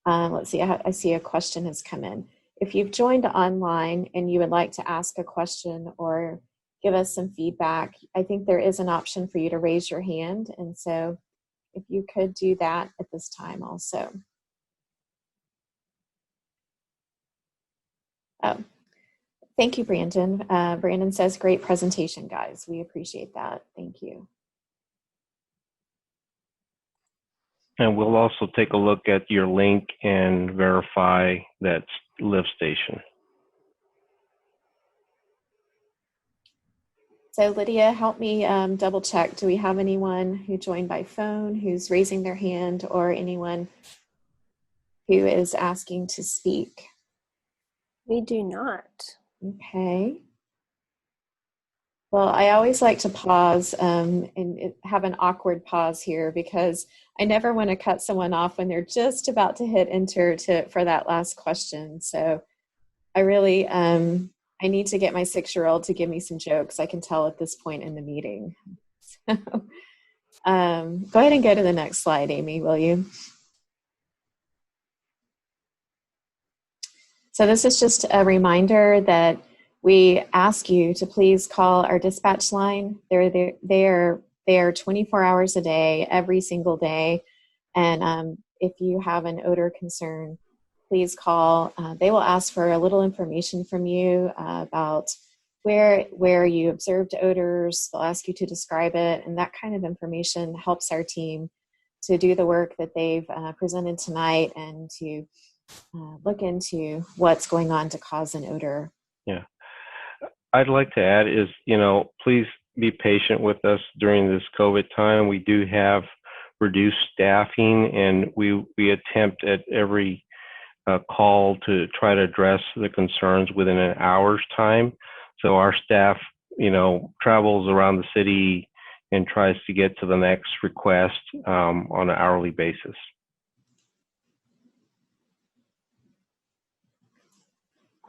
let's see, I see a question has come in. If you've joined online and you would like to ask a question or give us some feedback, I think there is an option for you to raise your hand. And so if you could do that at this time also. Oh, thank you, Brandon. Brandon says, great presentation, guys. We appreciate that. Thank you. And we'll also take a look at your link and verify that lift station. So Lydia, help me double check. Do we have anyone who joined by phone who's raising their hand or anyone who is asking to speak? We do not. Okay. Well, I always like to pause and have an awkward pause here because I never want to cut someone off when they're just about to hit enter for that last question. So I really, I need to get my 6-year-old to give me some jokes. I can tell at this point in the meeting. So, go ahead and go to the next slide, Amy, will you? So this is just a reminder that we ask you to please call our dispatch line. They're 24 hours a day, every single day. And if you have an odor concern, please call. They will ask for a little information from you about where you observed odors. They'll ask you to describe it. And that kind of information helps our team to do the work that they've presented tonight and to look into what's going on to cause an odor. Yeah. I'd like to add is, please be patient with us during this COVID time. We do have reduced staffing, and we attempt at every call to try to address the concerns within an hour's time. So our staff, travels around the city and tries to get to the next request on an hourly basis.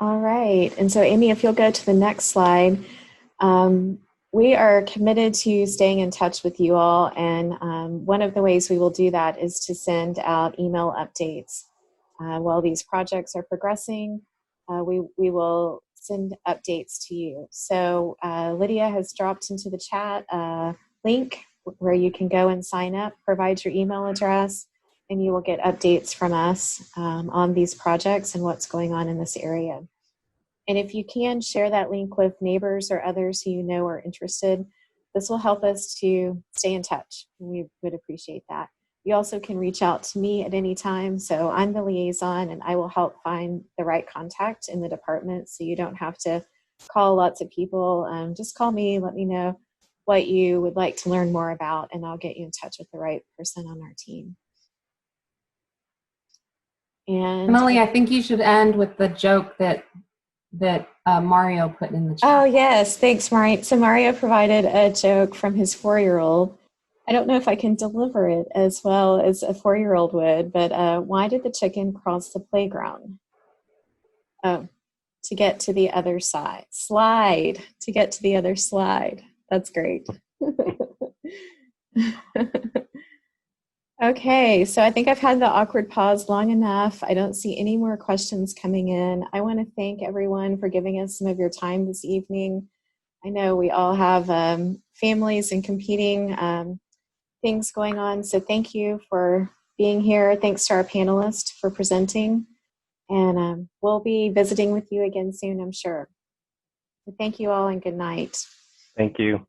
All right. And so, Amy, if you'll go to the next slide, we are committed to staying in touch with you all. And one of the ways we will do that is to send out email updates. While these projects are progressing, we will send updates to you. So Lydia has dropped into the chat a link where you can go and sign up, provide your email address, and you will get updates from us on these projects and what's going on in this area. And if you can share that link with neighbors or others who you know are interested, this will help us to stay in touch. We would appreciate that. You also can reach out to me at any time. So I'm the liaison and I will help find the right contact in the department so you don't have to call lots of people. Just call me, let me know what you would like to learn more about, and I'll get you in touch with the right person on our team. And Emily, I think you should end with the joke that Mario put in the chat. Oh, yes. Thanks, Mario. So Mario provided a joke from his 4-year-old. I don't know if I can deliver it as well as a 4-year-old would, but why did the chicken cross the playground? Oh, to get to the other side. Slide. To get to the other slide. That's great. Okay, so I think I've had the awkward pause long enough. I don't see any more questions coming in. I want to thank everyone for giving us some of your time this evening. I know we all have families and competing things going on, so thank you for being here. Thanks to our panelists for presenting, and we'll be visiting with you again soon, I'm sure. So thank you all and good night. Thank you.